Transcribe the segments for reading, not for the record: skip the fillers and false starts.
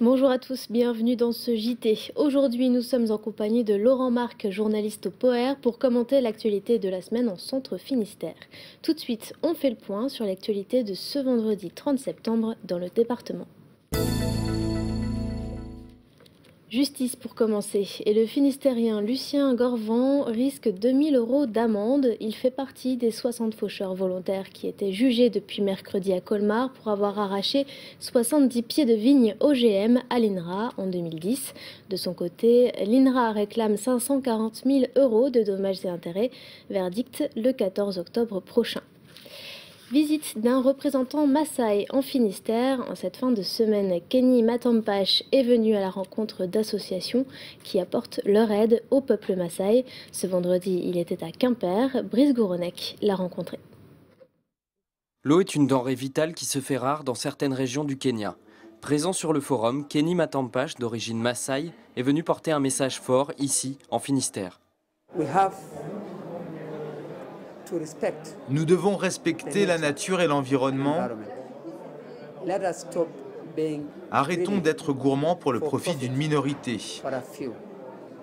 Bonjour à tous, bienvenue dans ce JT. Aujourd'hui, nous sommes en compagnie de Laurent Marc, journaliste au POER, pour commenter l'actualité de la semaine en Centre Finistère. Tout de suite, on fait le point sur l'actualité de ce vendredi 30 septembre dans le département. Justice pour commencer. Et le Finistérien Lucien Gorvan risque 2 000 € d'amende. Il fait partie des 60 faucheurs volontaires qui étaient jugés depuis mercredi à Colmar pour avoir arraché 70 pieds de vigne OGM à l'INRA en 2010. De son côté, l'INRA réclame 540 000 € de dommages et intérêts. Verdict le 14 octobre prochain. Visite d'un représentant Maasai en Finistère. En cette fin de semaine, Kenny Matampache est venu à la rencontre d'associations qui apportent leur aide au peuple Maasai. Ce vendredi, il était à Quimper. Brice Gouronec l'a rencontré. L'eau est une denrée vitale qui se fait rare dans certaines régions du Kenya. Présent sur le forum, Kenny Matampache, d'origine Maasai, est venu porter un message fort ici, en Finistère. Nous devons respecter la nature et l'environnement. Arrêtons d'être gourmands pour le profit d'une minorité.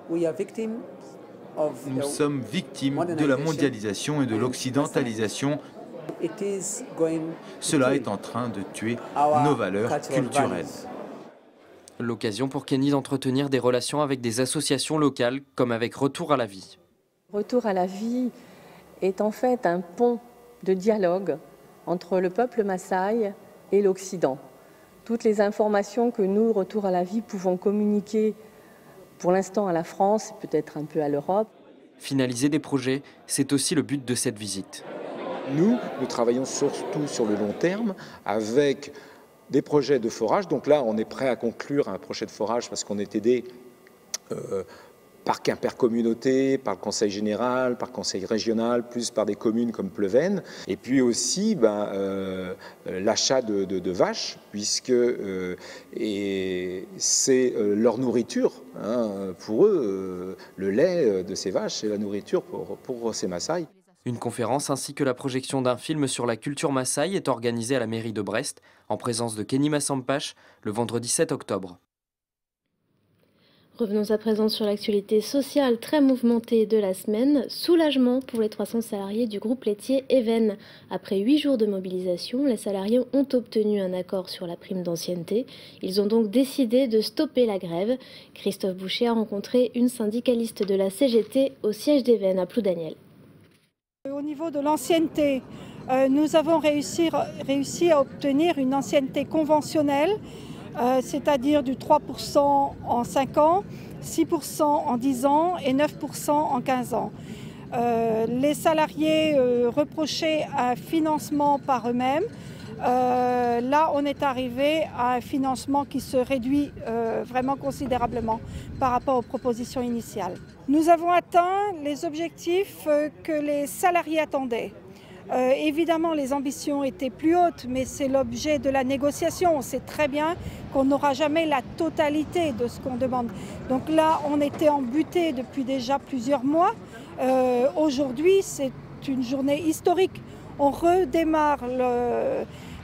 Nous sommes victimes de la mondialisation et de l'occidentalisation. Cela est en train de tuer nos valeurs culturelles. L'occasion pour Kenny d'entretenir des relations avec des associations locales, comme avec Retour à la vie. Retour à la vie est en fait un pont de dialogue entre le peuple Maasai et l'Occident. Toutes les informations que nous, Retour à la vie, pouvons communiquer pour l'instant à la France et peut-être un peu à l'Europe. Finaliser des projets, c'est aussi le but de cette visite. Nous travaillons surtout sur le long terme avec des projets de forage. Donc là, on est prêt à conclure un projet de forage parce qu'on est aidé par Quimper Communauté, par le Conseil général, par le Conseil régional, plus par des communes comme Pleven. Et puis aussi l'achat de vaches, puisque c'est leur nourriture. Pour eux, le lait de ces vaches, c'est la nourriture pour ces Maasai. Une conférence ainsi que la projection d'un film sur la culture Maasai est organisée à la mairie de Brest, en présence de Kenny Matampache, le vendredi 7 octobre. Revenons à présent sur l'actualité sociale très mouvementée de la semaine. Soulagement pour les 300 salariés du groupe laitier Even. Après 8 jours de mobilisation, les salariés ont obtenu un accord sur la prime d'ancienneté. Ils ont donc décidé de stopper la grève. Christophe Boucher a rencontré une syndicaliste de la CGT au siège d'Even à Ploudaniel. Au niveau de l'ancienneté, nous avons réussi à obtenir une ancienneté conventionnelle, c'est-à-dire du 3% en 5 ans, 6% en 10 ans et 9% en 15 ans. Les salariés reprochaient un financement par eux-mêmes. Là, on est arrivé à un financement qui se réduit vraiment considérablement par rapport aux propositions initiales. Nous avons atteint les objectifs que les salariés attendaient. Évidemment, les ambitions étaient plus hautes, mais c'est l'objet de la négociation. On sait très bien qu'on n'aura jamais la totalité de ce qu'on demande. Donc là, on était embuté depuis déjà plusieurs mois. Aujourd'hui, c'est une journée historique. On redémarre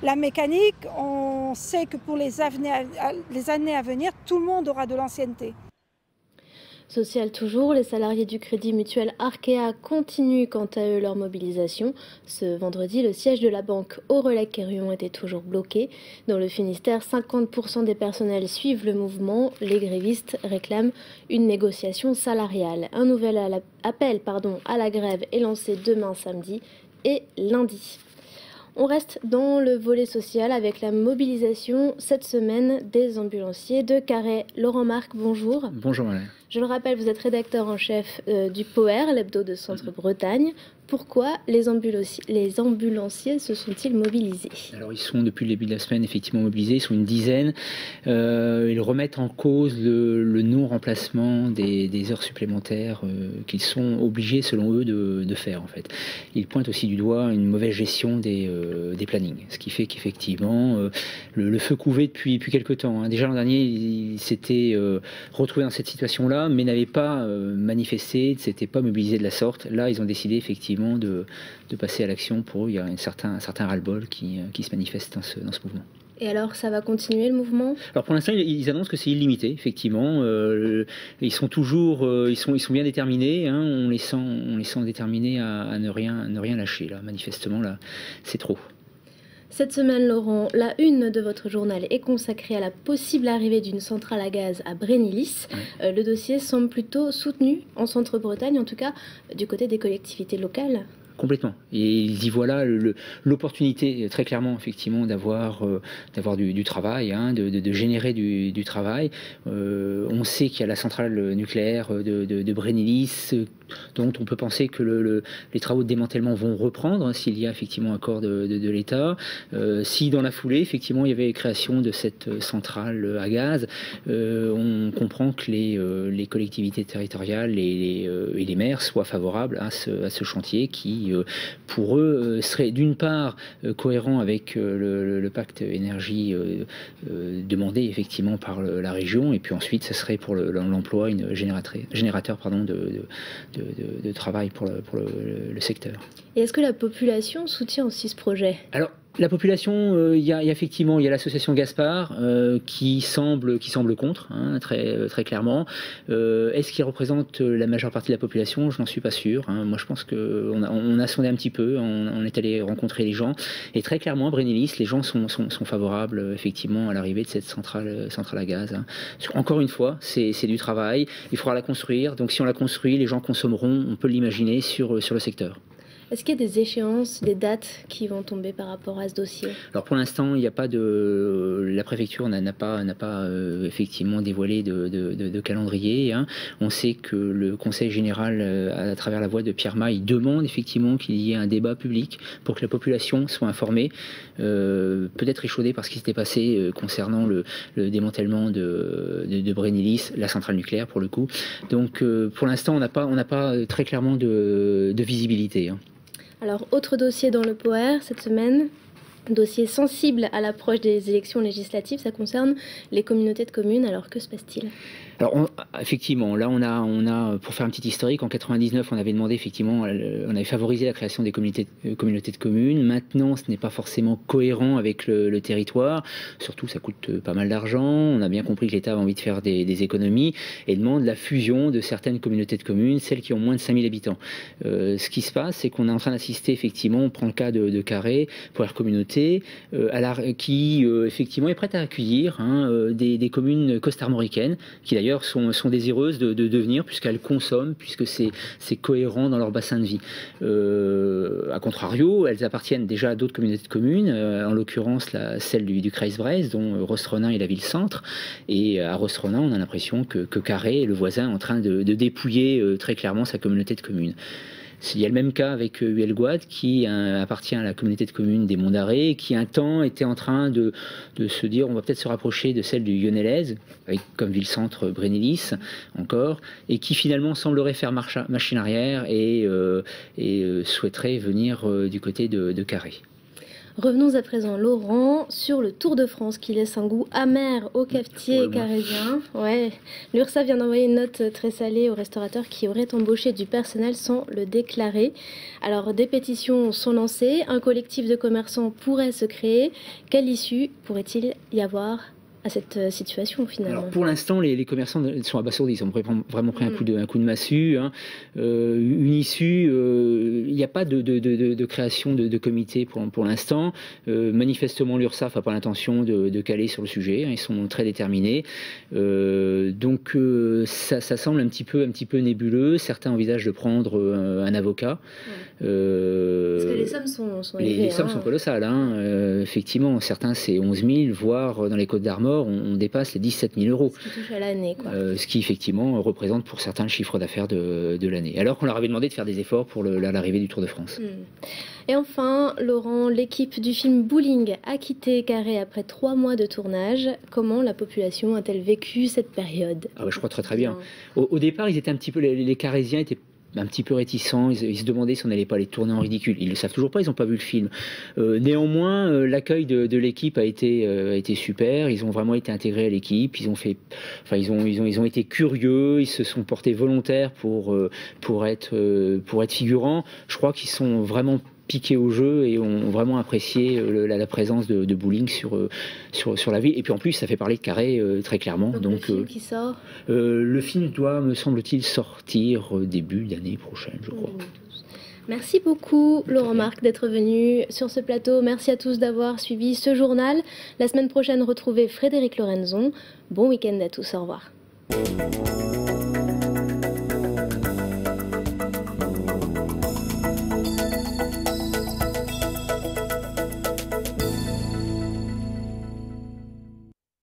la mécanique. On sait que pour les années à venir, tout le monde aura de l'ancienneté. Social toujours, les salariés du Crédit Mutuel Arkea continuent quant à eux leur mobilisation. Ce vendredi, le siège de la banque Aurelec-Quérillon était toujours bloqué. Dans le Finistère, 50% des personnels suivent le mouvement. Les grévistes réclament une négociation salariale. Un nouvel appel à la grève est lancé demain samedi et lundi. On reste dans le volet social avec la mobilisation cette semaine des ambulanciers de Carhaix. Laurent Marc, bonjour. Bonjour Madame. Je le rappelle, vous êtes rédacteur en chef du POER, l'hebdo de Centre-Bretagne. Pourquoi les ambulanciers se sont-ils mobilisés? Alors ils sont depuis le début de la semaine effectivement mobilisés, ils sont une dizaine. Ils remettent en cause le non-remplacement des heures supplémentaires qu'ils sont obligés selon eux de faire en fait. Ils pointent aussi du doigt une mauvaise gestion des plannings, ce qui fait qu'effectivement le feu couvait depuis quelque temps. Déjà l'an dernier ils s'étaient retrouvés dans cette situation-là cas, mais n'avaient pas manifesté, ne s'étaient pas mobilisés de la sorte. Là, ils ont décidé effectivement de passer à l'action. Pour eux, il y a un certain ral-bol qui se manifeste dans ce mouvement. Et alors, ça va continuer le mouvement? Alors pour l'instant, ils annoncent que c'est illimité, effectivement. Ils sont bien déterminés. Hein, on les sent déterminés à ne rien lâcher. Là, manifestement, là, c'est trop. Cette semaine, Laurent, la une de votre journal est consacrée à la possible arrivée d'une centrale à gaz à Brennilis. Ouais. Le dossier semble plutôt soutenu en Centre-Bretagne, en tout cas du côté des collectivités locales. Complètement. Et ils y voient là l'opportunité, très clairement, effectivement, d'avoir du travail, hein, de générer du travail. On sait qu'il y a la centrale nucléaire de Brennilis, dont on peut penser que les travaux de démantèlement vont reprendre, hein, s'il y a effectivement accord de l'État. Si dans la foulée, effectivement, il y avait création de cette centrale à gaz, on comprend que les collectivités territoriales et les maires soient favorables à ce chantier qui, pour eux, serait d'une part cohérent avec le pacte énergie demandé effectivement par la région, et puis ensuite, ça serait pour l'emploi un générateur de travail pour le secteur. Et est-ce que la population soutient aussi ce projet ? Alors, la population, il y a effectivement l'association Gaspard qui semble contre, hein, très clairement. Est-ce qu'il représente la majeure partie de la population? Je n'en suis pas sûr. Hein. Moi, je pense qu'on a sondé un petit peu, on est allé rencontrer les gens, et très clairement, Brennilis, les gens sont favorables effectivement à l'arrivée de cette centrale à gaz. Hein. Encore une fois, c'est du travail, il faudra la construire. Donc, si on la construit, les gens consommeront, on peut l'imaginer, sur le secteur. Est-ce qu'il y a des échéances, des dates qui vont tomber par rapport à ce dossier? Alors pour l'instant, il n'y a pas la préfecture n'a pas effectivement dévoilé de calendrier. Hein. On sait que le Conseil général, à travers la voix de Pierre Maille, demande effectivement qu'il y ait un débat public pour que la population soit informée, peut-être échaudée par ce qui s'était passé concernant le démantèlement de Brennilis, la centrale nucléaire pour le coup. Donc pour l'instant, on n'a pas très clairement de visibilité. Hein. Alors, autre dossier dans le POER cette semaine, dossier sensible à l'approche des élections législatives, ça concerne les communautés de communes. Alors, que se passe-t-il ? Alors effectivement, là on a pour faire un petit historique, en 99 on avait demandé effectivement, on avait favorisé la création des communautés de communes. Maintenant ce n'est pas forcément cohérent avec le territoire, surtout ça coûte pas mal d'argent. On a bien compris que l'État a envie de faire des économies et demande la fusion de certaines communautés de communes, celles qui ont moins de 5000 habitants. Ce qui se passe, c'est qu'on est en train d'assister effectivement, on prend le cas de Carré, première communauté, qui effectivement est prête à accueillir des communes costarmoricaines qui d'ailleurs sont désireuses de devenir, puisqu'elles consomment, puisque c'est cohérent dans leur bassin de vie. A contrario, elles appartiennent déjà à d'autres communautés de communes, en l'occurrence celle du Kreis-Breizh, dont Rostronin est la ville-centre. Et à Rostronin, on a l'impression que Carré est le voisin en train de dépouiller très clairement sa communauté de communes. Il y a le même cas avec Huelgoat qui appartient à la communauté de communes des Monts d'Arrée, qui un temps était en train de se dire on va peut-être se rapprocher de celle du Yonelaise, avec comme ville-centre Brennilis encore, et qui finalement semblerait faire machine arrière et souhaiterait venir du côté de Carré. Revenons à présent, Laurent, sur le Tour de France qui laisse un goût amer aux cafetiers carrésiens. Ouais. L'URSSAF vient d'envoyer une note très salée aux restaurateurs qui auraient embauché du personnel sans le déclarer. Alors, des pétitions sont lancées, un collectif de commerçants pourrait se créer. Quelle issue pourrait-il y avoir à cette situation finalement? Alors pour l'instant, les commerçants sont abasourdis, ils ont vraiment pris un coup de massue. Hein. Une issue, il n'y a pas de création de comité pour l'instant. Manifestement, l'URSSAF n'a pas l'intention de caler sur le sujet, hein, ils sont très déterminés. Donc ça semble un petit peu nébuleux. Certains envisagent de prendre un avocat. Parce que les sommes sont élevées. Les sommes sont colossales. Hein. Effectivement, certains c'est 11 000, voire dans les Côtes-d'Armor, on dépasse les 17 000 euros. Ce qui touche à l'année, quoi. Ce qui, effectivement, représente pour certains le chiffre d'affaires de l'année. Alors qu'on leur avait demandé de faire des efforts pour l'arrivée du Tour de France. Et enfin, Laurent, l'équipe du film Bowling a quitté Carré après 3 mois de tournage. Comment la population a-t-elle vécu cette période? Je crois très bien. Au départ, ils étaient un petit peu, les Carrésiens étaient un petit peu réticents, ils se demandaient si on n'allait pas les tourner en ridicule. Ils ne le savent toujours pas, ils n'ont pas vu le film. Néanmoins, l'accueil de l'équipe a été super, ils ont vraiment été intégrés à l'équipe, ils ont été curieux, ils se sont portés volontaires pour être figurants. Je crois qu'ils sont vraiment piqués au jeu et ont vraiment apprécié la présence de Bouling sur la ville. Et puis en plus, ça fait parler de Carré très clairement. Donc le film qui sort le film doit, me semble-t-il, sortir début d'année prochaine, je crois. Merci beaucoup, Laurent Marc, d'être venu sur ce plateau. Merci à tous d'avoir suivi ce journal. La semaine prochaine, retrouvez Frédéric Lorenzon. Bon week-end à tous, au revoir.